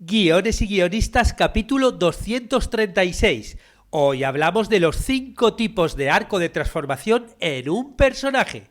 Guiones y guionistas, capítulo 236. Hoy hablamos de los 5 tipos de arco de transformación en un personaje.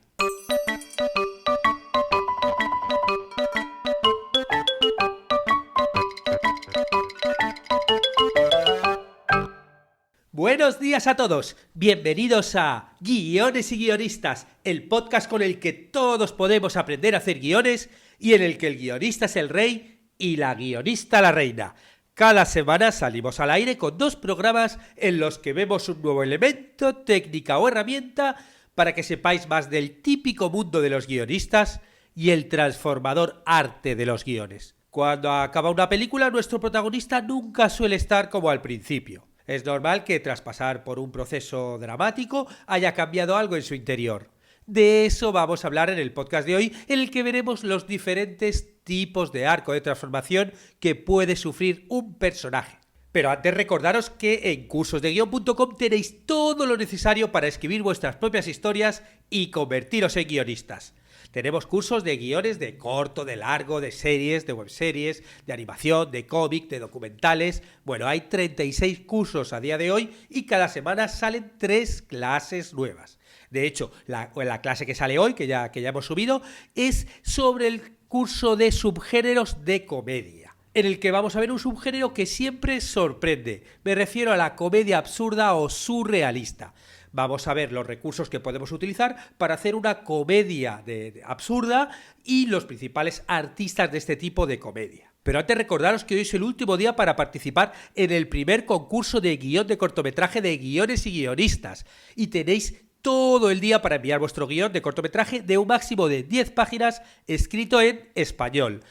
Buenos días a todos, bienvenidos a Guiones y Guionistas, el podcast con el que todos podemos aprender a hacer guiones y en el que el guionista es el rey y la guionista la reina. Cada semana salimos al aire con 2 programas en los que vemos un nuevo elemento, técnica o herramienta para que sepáis más del típico mundo de los guionistas y el transformador arte de los guiones. Cuando acaba una película, nuestro protagonista nunca suele estar como al principio. Es normal que tras pasar por un proceso dramático haya cambiado algo en su interior. De eso vamos a hablar en el podcast de hoy, en el que veremos los diferentes tipos de arco de transformación que puede sufrir un personaje. Pero antes recordaros que en cursosdeguion.com tenéis todo lo necesario para escribir vuestras propias historias y convertiros en guionistas. Tenemos cursos de guiones de corto, de largo, de series, de webseries, de animación, de cómic, de documentales. Bueno, hay 36 cursos a día de hoy y cada semana salen 3 clases nuevas. De hecho, la clase que sale hoy, que ya hemos subido, es sobre el curso de subgéneros de comedia, en el que vamos a ver un subgénero que siempre sorprende. Me refiero a la comedia absurda o surrealista. Vamos a ver los recursos que podemos utilizar para hacer una comedia absurda y los principales artistas de este tipo de comedia. Pero antes recordaros que hoy es el último día para participar en el primer concurso de guión de cortometraje de guiones y guionistas. Y tenéis todo el día para enviar vuestro guión de cortometraje de un máximo de 10 páginas escrito en español.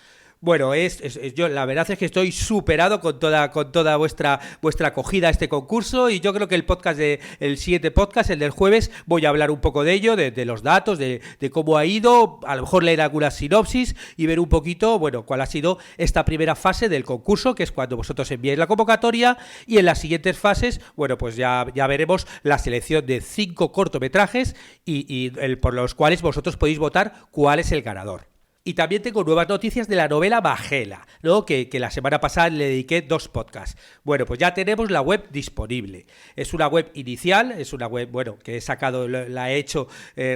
Bueno, yo la verdad es que estoy superado con toda vuestra acogida a este concurso y yo creo que el siguiente podcast, el del jueves, voy a hablar un poco de ello, de los datos, de cómo ha ido, a lo mejor leer alguna sinopsis y ver un poquito, bueno, cuál ha sido esta primera fase del concurso, que es cuando vosotros enviáis la convocatoria, y en las siguientes fases, bueno, pues ya veremos la selección de 5 cortometrajes por los cuales vosotros podéis votar cuál es el ganador. Y también tengo nuevas noticias de la novela Magela, ¿no? Que la semana pasada le dediqué 2 podcasts. Bueno, pues ya tenemos la web disponible. Es una web inicial, es una web, bueno, que he sacado, la he hecho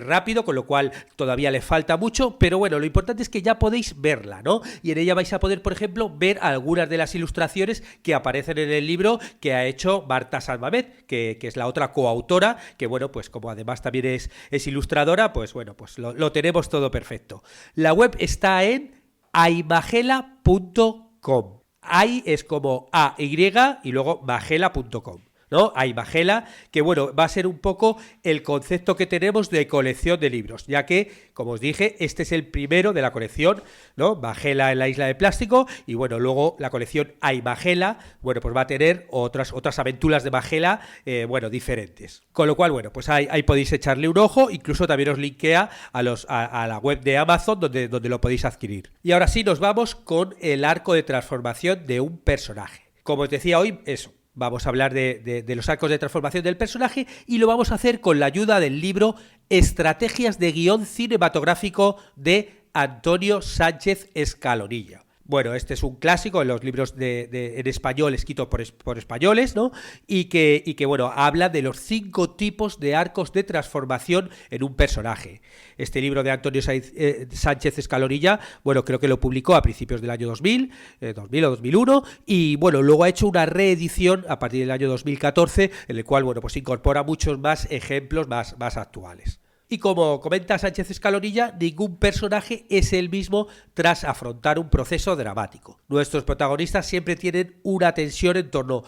rápido, con lo cual todavía le falta mucho, pero bueno, lo importante es que ya podéis verla, ¿no? Y en ella vais a poder, por ejemplo, ver algunas de las ilustraciones que aparecen en el libro que ha hecho Marta Salmamed, que es la otra coautora, que bueno, pues como además también es ilustradora, pues bueno, pues lo tenemos todo perfecto. La web está en aimagela.com. Ai es como AY y luego magela.com, ¿no? Aimagela, que bueno, va a ser un poco el concepto que tenemos de colección de libros, ya que, como os dije, este es el primero de la colección, ¿no? Magela en la isla de plástico, y bueno, luego la colección Aimagela, bueno, pues va a tener otras aventuras de Magela, bueno, diferentes. Con lo cual, bueno, pues ahí podéis echarle un ojo, incluso también os linkea a la web de Amazon donde lo podéis adquirir. Y ahora sí, nos vamos con el arco de transformación de un personaje. Como os decía hoy, eso. Vamos a hablar de los arcos de transformación del personaje y lo vamos a hacer con la ayuda del libro Estrategias de guión cinematográfico de Antonio Sánchez Escalonilla. Bueno, este es un clásico en los libros en español escrito por españoles, ¿no? Y que bueno, habla de los 5 tipos de arcos de transformación en un personaje. Este libro de Antonio Sánchez Escalonilla, bueno, creo que lo publicó a principios del año 2000 o 2001, y bueno, luego ha hecho una reedición a partir del año 2014, en el cual, bueno, pues incorpora muchos más ejemplos más actuales. Y como comenta Sánchez Escalonilla, ningún personaje es el mismo tras afrontar un proceso dramático. Nuestros protagonistas siempre tienen una tensión en torno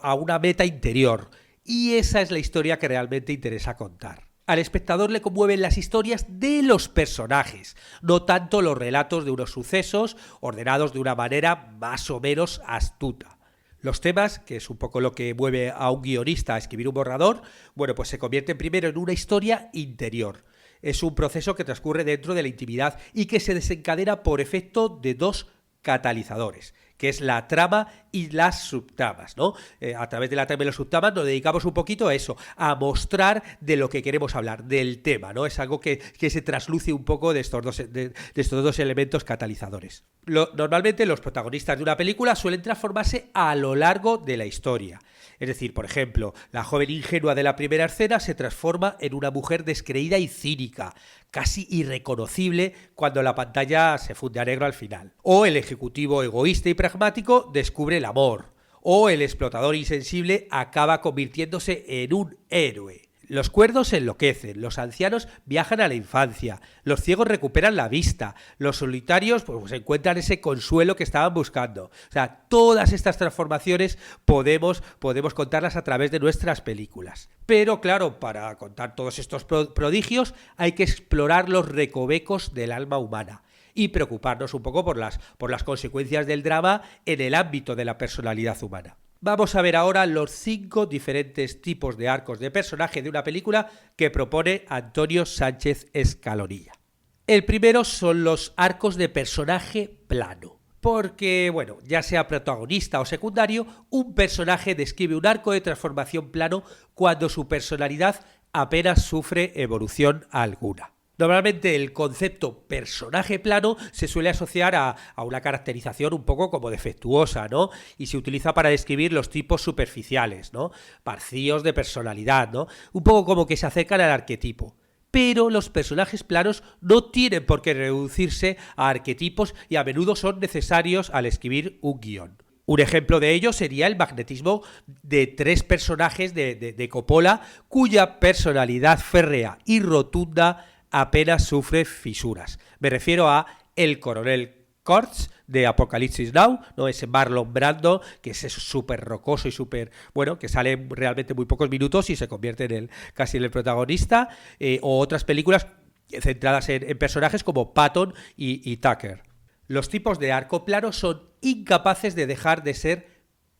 a una meta interior, y esa es la historia que realmente interesa contar. Al espectador le conmueven las historias de los personajes, no tanto los relatos de unos sucesos ordenados de una manera más o menos astuta. Los temas, que es un poco lo que mueve a un guionista a escribir un borrador, bueno, pues se convierten primero en una historia interior. Es un proceso que transcurre dentro de la intimidad y que se desencadena por efecto de 2 catalizadores, que es la trama y las subtramas, ¿no? A través de la trama y las subtramas nos dedicamos un poquito a eso, a mostrar de lo que queremos hablar, del tema, ¿no? Es algo que se trasluce un poco de estos dos elementos catalizadores. Normalmente los protagonistas de una película suelen transformarse a lo largo de la historia. Es decir, por ejemplo, la joven ingenua de la primera escena se transforma en una mujer descreída y cínica, casi irreconocible cuando la pantalla se funde a negro al final. O el ejecutivo egoísta y pragmático descubre el amor. O el explotador insensible acaba convirtiéndose en un héroe. Los cuerdos enloquecen, los ancianos viajan a la infancia, los ciegos recuperan la vista, los solitarios pues encuentran ese consuelo que estaban buscando. O sea, todas estas transformaciones podemos contarlas a través de nuestras películas. Pero claro, para contar todos estos prodigios hay que explorar los recovecos del alma humana y preocuparnos un poco por las consecuencias del drama en el ámbito de la personalidad humana. Vamos a ver ahora los 5 diferentes tipos de arcos de personaje de una película que propone Antonio Sánchez Escalonilla. El primero son los arcos de personaje plano. Porque, bueno, ya sea protagonista o secundario, un personaje describe un arco de transformación plano cuando su personalidad apenas sufre evolución alguna. Normalmente el concepto personaje plano se suele asociar a una caracterización un poco como defectuosa, ¿no? Y se utiliza para describir los tipos superficiales, ¿no? Vacíos de personalidad, ¿no? Un poco como que se acercan al arquetipo. Pero los personajes planos no tienen por qué reducirse a arquetipos y a menudo son necesarios al escribir un guión. Un ejemplo de ello sería el magnetismo de 3 personajes de Coppola, cuya personalidad férrea y rotunda apenas sufre fisuras. Me refiero a el coronel Kurtz de Apocalypse Now, ¿no? Ese Marlon Brando, que es súper rocoso y súper, bueno, que sale realmente muy pocos minutos y se convierte casi en el protagonista, o otras películas centradas en personajes como Patton y Tucker. Los tipos de arco plano son incapaces de dejar de ser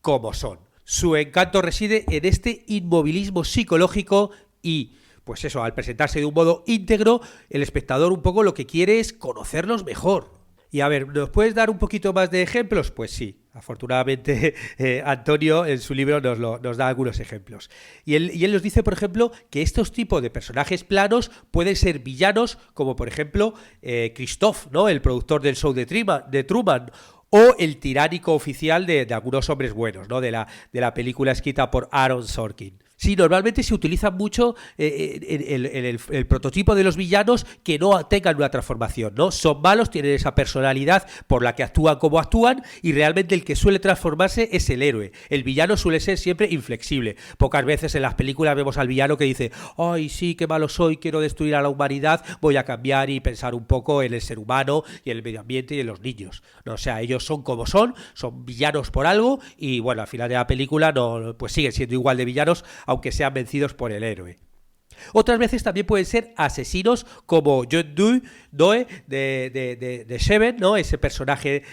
como son. Su encanto reside en este inmovilismo psicológico y, pues eso, al presentarse de un modo íntegro, el espectador un poco lo que quiere es conocerlos mejor. Y a ver, ¿nos puedes dar un poquito más de ejemplos? Pues sí, afortunadamente Antonio en su libro nos da algunos ejemplos. Y él nos dice, por ejemplo, que estos tipos de personajes planos pueden ser villanos, como por ejemplo Christoph, ¿no? El productor del show de Truman, o el tiránico oficial de algunos hombres buenos, ¿no? De la película escrita por Aaron Sorkin. Sí, normalmente se utiliza mucho el prototipo de los villanos que no tengan una transformación, ¿no? Son malos, tienen esa personalidad por la que actúan como actúan y realmente el que suele transformarse es el héroe. El villano suele ser siempre inflexible. Pocas veces en las películas vemos al villano que dice: ¡ay, sí, qué malo soy, quiero destruir a la humanidad, voy a cambiar y pensar un poco en el ser humano y en el medio ambiente y en los niños! ¿No? O sea, ellos son como son villanos por algo y bueno, al final de la película pues siguen siendo igual de villanos aunque sean vencidos por el héroe. Otras veces también pueden ser asesinos como John Doe de Seven, ¿no? Ese personaje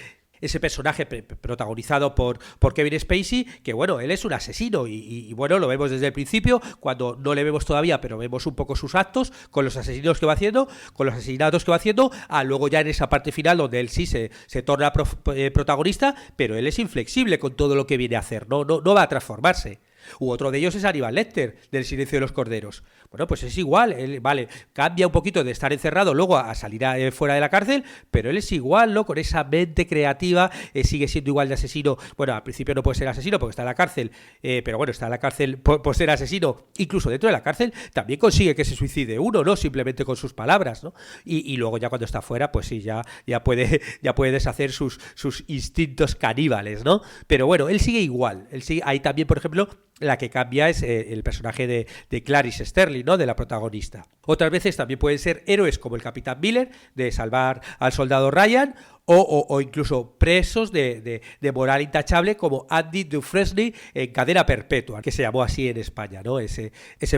protagonizado por Kevin Spacey, que bueno, él es un asesino y bueno, lo vemos desde el principio, cuando no le vemos todavía, pero vemos un poco sus actos con los asesinos que va haciendo, con los asesinatos que va haciendo, a luego ya en esa parte final donde él sí se torna protagonista, pero él es inflexible con todo lo que viene a hacer, no va a transformarse. U otro de ellos es Aníbal Lecter, del Silencio de los Corderos. Bueno, pues es igual, él, vale, cambia un poquito de estar encerrado luego a salir fuera de la cárcel, pero él es igual, ¿no? Con esa mente creativa, sigue siendo igual de asesino. Bueno, al principio no puede ser asesino porque está en la cárcel, pero bueno, está en la cárcel por ser asesino. Incluso dentro de la cárcel también consigue que se suicide uno, ¿no? Simplemente con sus palabras, ¿no? Y luego ya cuando está fuera, pues sí, ya puede deshacer sus instintos caníbales, ¿no? Pero bueno, él sigue igual. Ahí también, por ejemplo, la que cambia es el personaje de Clarice Sterling, ¿no? De la protagonista. Otras veces también pueden ser héroes como el Capitán Miller, de salvar al soldado Ryan, o incluso presos de moral intachable como Andy Dufresne en Cadena Perpetua, que se llamó así en España, ¿no? Ese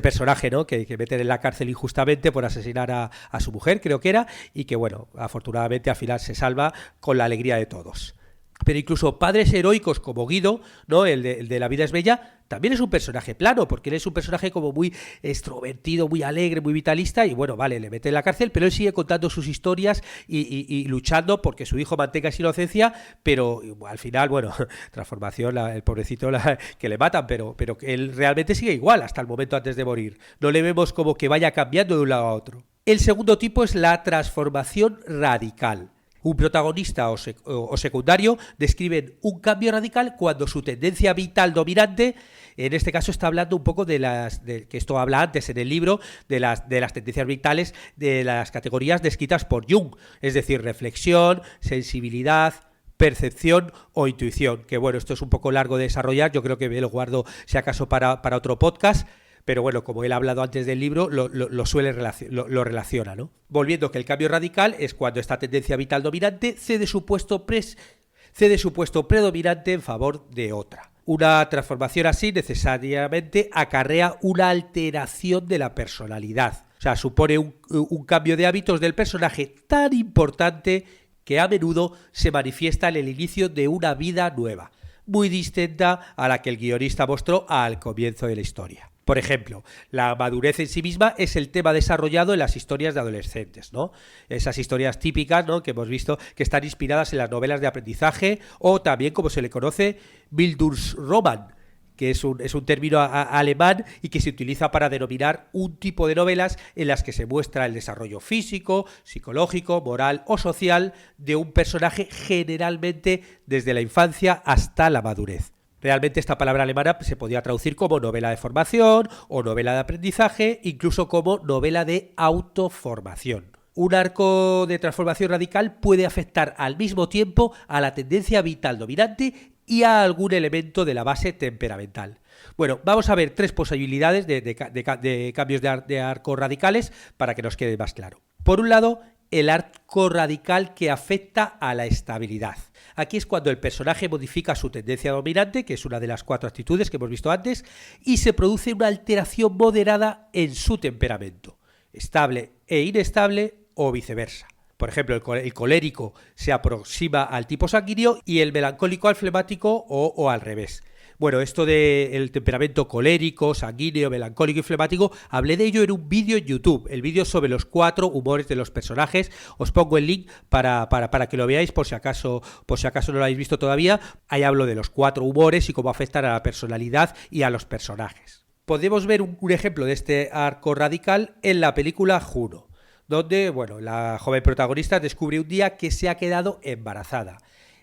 personaje, ¿no? que meten en la cárcel injustamente por asesinar a su mujer, creo que era, y que bueno, afortunadamente al final se salva con la alegría de todos. Pero incluso padres heroicos como Guido, ¿no? El de La vida es bella, también es un personaje plano, porque él es un personaje como muy extrovertido, muy alegre, muy vitalista, y bueno, vale, le mete en la cárcel, pero él sigue contando sus historias y luchando porque su hijo mantenga esa inocencia, pero al final, bueno, transformación, el pobrecito que le matan, pero él realmente sigue igual hasta el momento antes de morir. No le vemos como que vaya cambiando de un lado a otro. El segundo tipo es la transformación radical. Un protagonista o secundario describen un cambio radical cuando su tendencia vital dominante, en este caso está hablando un poco que esto habla antes en el libro, de las tendencias vitales de las categorías descritas por Jung, es decir, reflexión, sensibilidad, percepción o intuición, que bueno, esto es un poco largo de desarrollar, yo creo que me lo guardo si acaso para otro podcast. Pero bueno, como él ha hablado antes del libro, lo relaciona, ¿no? Volviendo que el cambio radical es cuando esta tendencia vital dominante cede su puesto predominante en favor de otra. Una transformación así necesariamente acarrea una alteración de la personalidad. O sea, supone un cambio de hábitos del personaje tan importante que a menudo se manifiesta en el inicio de una vida nueva, muy distinta a la que el guionista mostró al comienzo de la historia. Por ejemplo, la madurez en sí misma es el tema desarrollado en las historias de adolescentes, ¿no? Esas historias típicas, ¿no?, que hemos visto que están inspiradas en las novelas de aprendizaje o también, como se le conoce, Bildungsroman, que es un término alemán y que se utiliza para denominar un tipo de novelas en las que se muestra el desarrollo físico, psicológico, moral o social de un personaje generalmente desde la infancia hasta la madurez. Realmente esta palabra alemana se podía traducir como novela de formación o novela de aprendizaje, incluso como novela de autoformación. Un arco de transformación radical puede afectar al mismo tiempo a la tendencia vital dominante y a algún elemento de la base temperamental. Bueno, vamos a ver tres posibilidades de cambios de arco radicales para que nos quede más claro. Por un lado, el arco radical que afecta a la estabilidad. Aquí es cuando el personaje modifica su tendencia dominante, que es una de las 4 actitudes que hemos visto antes, y se produce una alteración moderada en su temperamento, estable e inestable o viceversa. Por ejemplo, el colérico se aproxima al tipo sanguíneo y el melancólico al flemático o al revés. Bueno, esto del temperamento colérico, sanguíneo, melancólico y flemático, hablé de ello en un vídeo en YouTube, el vídeo sobre los 4 humores de los personajes. Os pongo el link para que lo veáis por si acaso no lo habéis visto todavía. Ahí hablo de los 4 humores y cómo afectan a la personalidad y a los personajes. Podemos ver un ejemplo de este arco radical en la película Juno, donde, bueno, la joven protagonista descubre un día que se ha quedado embarazada.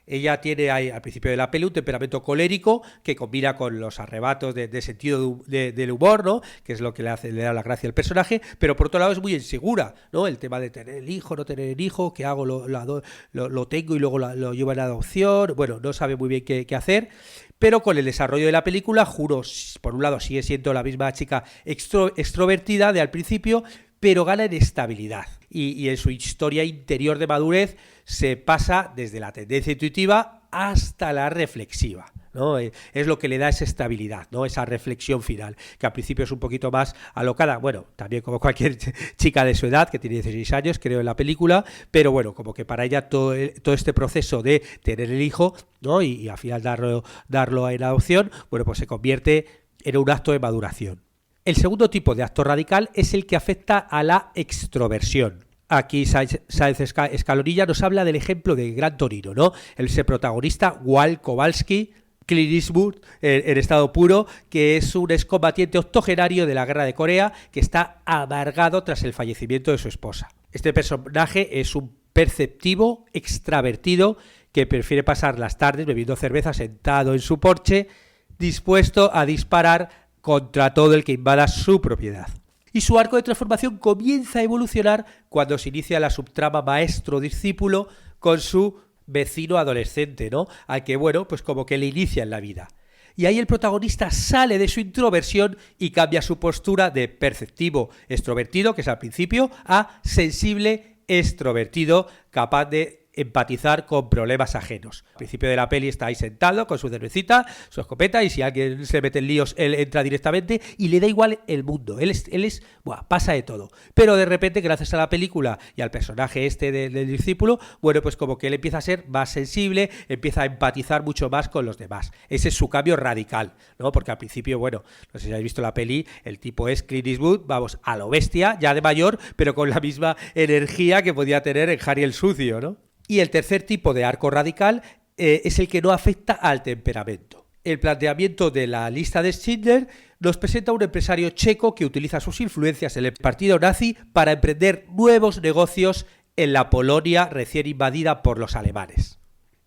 Ella tiene ahí, al principio de la peli, un temperamento colérico que combina con los arrebatos de sentido del humor, ¿no?, que es lo que le da la gracia al personaje, pero por otro lado es muy insegura, ¿no? El tema de tener el hijo, no tener el hijo, ¿qué hago? Lo tengo y luego lo llevo en adopción. Bueno, no sabe muy bien qué hacer, pero con el desarrollo de la película, Juro, por un lado, sigue siendo la misma chica extrovertida de al principio, pero gana en estabilidad y en su historia interior de madurez se pasa desde la tendencia intuitiva hasta la reflexiva, ¿no? Es lo que le da esa estabilidad, ¿no?, esa reflexión final, que al principio es un poquito más alocada, bueno, también como cualquier chica de su edad, que tiene 16 años, creo, en la película, pero bueno, como que para ella todo este proceso de tener el hijo, ¿no?, y al final darlo en adopción, bueno, pues se convierte en un acto de maduración. El segundo tipo de acto radical es el que afecta a la extroversión. Aquí Sáenz Escalonilla nos habla del ejemplo de Gran Torino, ¿no? Ese protagonista, Walt Kowalski, Clint Eastwood, en estado puro, que es un excombatiente octogenario de la guerra de Corea que está amargado tras el fallecimiento de su esposa. Este personaje es un perceptivo extravertido que prefiere pasar las tardes bebiendo cerveza sentado en su porche, dispuesto a disparar contra todo el que invada su propiedad. Y su arco de transformación comienza a evolucionar cuando se inicia la subtrama maestro-discípulo con su vecino adolescente, ¿no?, al que, bueno, pues como que le inicia en la vida. Y ahí el protagonista sale de su introversión y cambia su postura de perceptivo extrovertido, que es al principio, a sensible extrovertido, capaz de empatizar con problemas ajenos. Al principio de la peli está ahí sentado con su cervecita, su escopeta, y si alguien se mete en líos, él entra directamente y le da igual el mundo. Él pasa de todo. Pero de repente, gracias a la película y al personaje del discípulo, bueno, pues como que él empieza a ser más sensible, empieza a empatizar mucho más con los demás. Ese es su cambio radical, ¿no? Porque al principio, bueno, no sé si habéis visto la peli, el tipo es Clint Eastwood, vamos, a lo bestia, ya de mayor, pero con la misma energía que podía tener en Harry el Sucio, ¿no? Y el tercer tipo de arco radical es el que no afecta al temperamento. El planteamiento de la lista de Schindler nos presenta a un empresario checo que utiliza sus influencias en el partido nazi para emprender nuevos negocios en la Polonia recién invadida por los alemanes.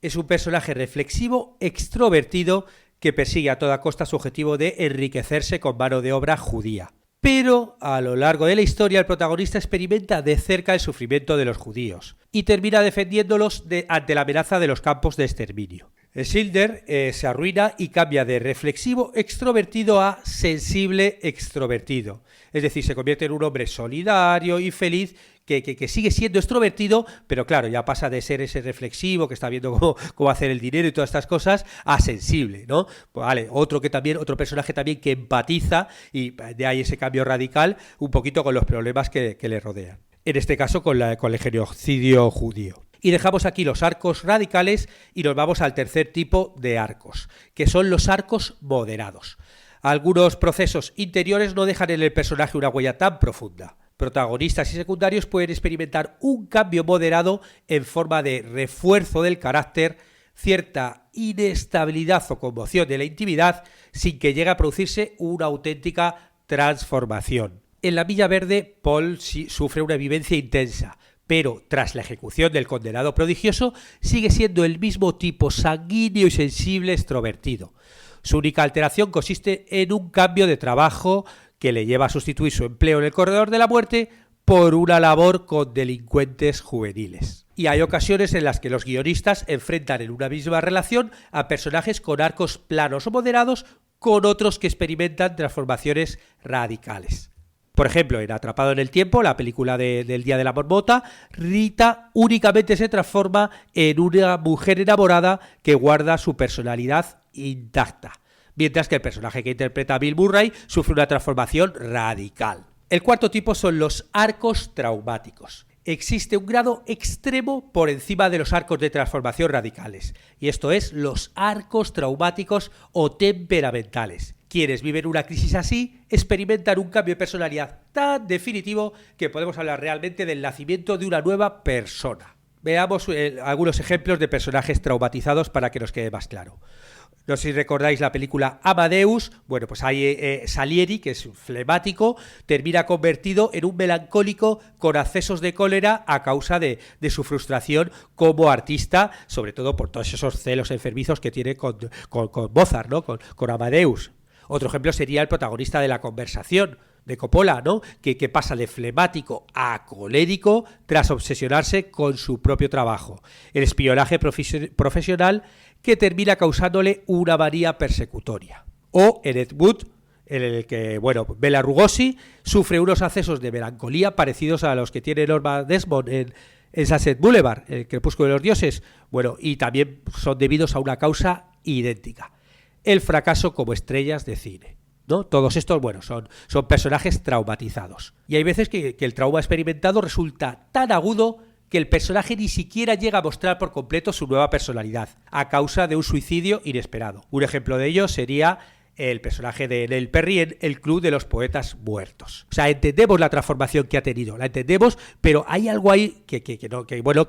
Es un personaje reflexivo, extrovertido, que persigue a toda costa su objetivo de enriquecerse con mano de obra judía. Pero a lo largo de la historia el protagonista experimenta de cerca el sufrimiento de los judíos y termina defendiéndolos ante la amenaza de los campos de exterminio. Schindler se arruina y cambia de reflexivo extrovertido a sensible extrovertido. Es decir, se convierte en un hombre solidario y feliz que sigue siendo extrovertido, pero claro, ya pasa de ser ese reflexivo que está viendo cómo hacer el dinero y todas estas cosas a sensible, ¿no? Pues vale, otro personaje también que empatiza, y de ahí ese cambio radical un poquito con los problemas que le rodean. En este caso con el genocidio judío. Y dejamos aquí los arcos radicales y nos vamos al tercer tipo de arcos, que son los arcos moderados. Algunos procesos interiores no dejan en el personaje una huella tan profunda. Protagonistas y secundarios pueden experimentar un cambio moderado en forma de refuerzo del carácter, cierta inestabilidad o conmoción de la intimidad, sin que llegue a producirse una auténtica transformación. En La Milla Verde, Paul sufre una vivencia intensa, pero tras la ejecución del condenado prodigioso sigue siendo el mismo tipo sanguíneo y sensible extrovertido. Su única alteración consiste en un cambio de trabajo que le lleva a sustituir su empleo en el corredor de la muerte por una labor con delincuentes juveniles. Y hay ocasiones en las que los guionistas enfrentan en una misma relación a personajes con arcos planos o moderados con otros que experimentan transformaciones radicales. Por ejemplo, en Atrapado en el Tiempo, la película del Día de la Marmota, Rita únicamente se transforma en una mujer enamorada que guarda su personalidad intacta, mientras que el personaje que interpreta Bill Murray sufre una transformación radical. El cuarto tipo son los arcos traumáticos. Existe un grado extremo por encima de los arcos de transformación radicales, y esto es los arcos traumáticos o temperamentales. Quienes viven una crisis así experimentan un cambio de personalidad tan definitivo que podemos hablar realmente del nacimiento de una nueva persona. Veamos algunos ejemplos de personajes traumatizados para que nos quede más claro. No sé si recordáis la película Amadeus. Bueno, pues hay Salieri, que es flemático, termina convertido en un melancólico con accesos de cólera a causa de su frustración como artista, sobre todo por todos esos celos enfermizos que tiene con Mozart, ¿no? Con Amadeus. Otro ejemplo sería el protagonista de La Conversación, de Coppola, ¿no? Que pasa de flemático a colérico tras obsesionarse con su propio trabajo. El espionaje profesional que termina causándole una manía persecutoria. O en Ed Wood, en el que, Bela Lugosi sufre unos accesos de melancolía parecidos a los que tiene Norma Desmond en Sunset Boulevard, el Crepúsculo de los Dioses, y también son debidos a una causa idéntica: el fracaso como estrellas de cine, ¿no? Todos estos, son personajes traumatizados. Y hay veces que el trauma experimentado resulta tan agudo que el personaje ni siquiera llega a mostrar por completo su nueva personalidad, a causa de un suicidio inesperado. Un ejemplo de ello sería el personaje de Neil Perry en El Club de los Poetas Muertos. O sea, entendemos la transformación que ha tenido, la entendemos, pero hay algo ahí que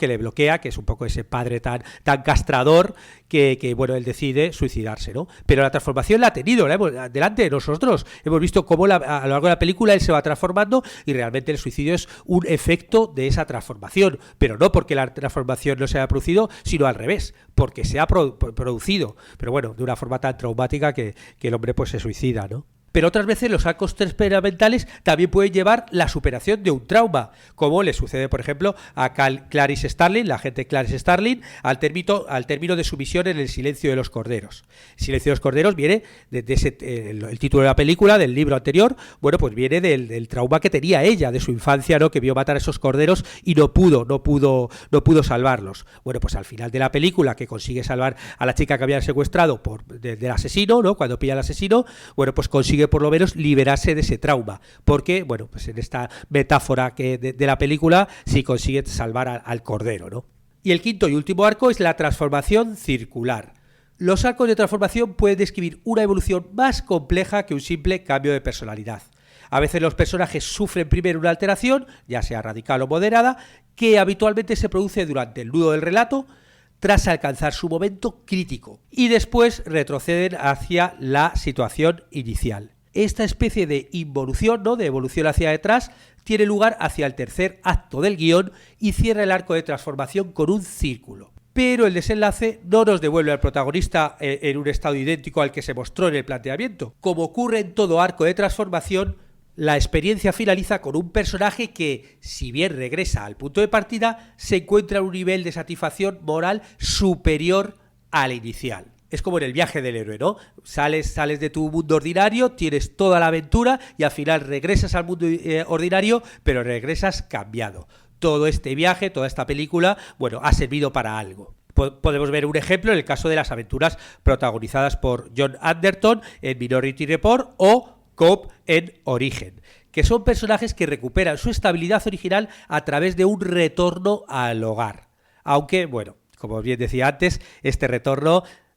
le bloquea, que es un poco ese padre tan castrador que él decide suicidarse, ¿no? Pero la transformación la ha tenido, delante de nosotros. Hemos visto cómo a lo largo de la película él se va transformando y realmente el suicidio es un efecto de esa transformación, pero no porque la transformación no se haya producido, sino al revés, porque se ha producido, pero de una forma tan traumática que el hombre pues se suicida, ¿no? Pero otras veces los arcos temperamentales también pueden llevar la superación de un trauma, como le sucede, por ejemplo, a Clarice Starling, la agente Clarice Starling, al término de su misión en El silencio de los corderos. El silencio de los corderos viene el título de la película, del libro anterior, bueno, pues viene del trauma que tenía ella, de su infancia, ¿no? Que vio matar a esos corderos y no pudo salvarlos. Bueno, pues al final de la película, que consigue salvar a la chica que habían secuestrado del asesino, ¿no? Cuando pilla al asesino, bueno, pues consigue por lo menos liberarse de ese trauma, porque, bueno, pues en esta metáfora de la película sí consigue salvar al cordero, ¿no? Y el quinto y último arco es la transformación circular. Los arcos de transformación pueden describir una evolución más compleja que un simple cambio de personalidad. A veces los personajes sufren primero una alteración, ya sea radical o moderada, que habitualmente se produce durante el nudo del relato, tras alcanzar su momento crítico, y después retroceden hacia la situación inicial. Esta especie de involución, ¿no?, de evolución hacia detrás, tiene lugar hacia el tercer acto del guión y cierra el arco de transformación con un círculo. Pero el desenlace no nos devuelve al protagonista en un estado idéntico al que se mostró en el planteamiento. Como ocurre en todo arco de transformación, la experiencia finaliza con un personaje que, si bien regresa al punto de partida, se encuentra en un nivel de satisfacción moral superior al inicial. Es como en el viaje del héroe, ¿no? Sales de tu mundo ordinario, tienes toda la aventura y al final regresas al mundo ordinario, pero regresas cambiado. Todo este viaje, toda esta película, bueno, ha servido para algo. Podemos ver un ejemplo en el caso de las aventuras protagonizadas por John Anderton en Minority Report o Cobb en Origen, que son personajes que recuperan su estabilidad original a través de un retorno al hogar. Aunque, bueno, como bien decía antes,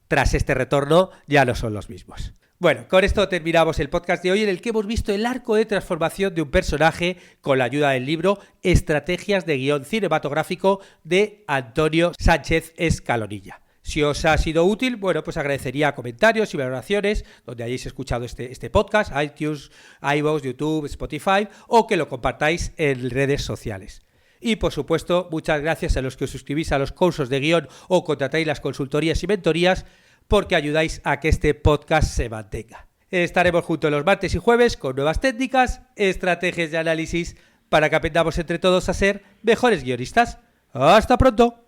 tras este retorno ya no son los mismos. Bueno, con esto terminamos el podcast de hoy en el que hemos visto el arco de transformación de un personaje con la ayuda del libro Estrategias de guión cinematográfico de Antonio Sánchez Escalonilla. Si os ha sido útil, bueno, pues agradecería comentarios y valoraciones donde hayáis escuchado este podcast, iTunes, iVoox, YouTube, Spotify, o que lo compartáis en redes sociales. Y, por supuesto, muchas gracias a los que os suscribís a los cursos de guión o contratáis las consultorías y mentorías, porque ayudáis a que este podcast se mantenga. Estaremos juntos los martes y jueves con nuevas técnicas, estrategias y análisis para que aprendamos entre todos a ser mejores guionistas. ¡Hasta pronto!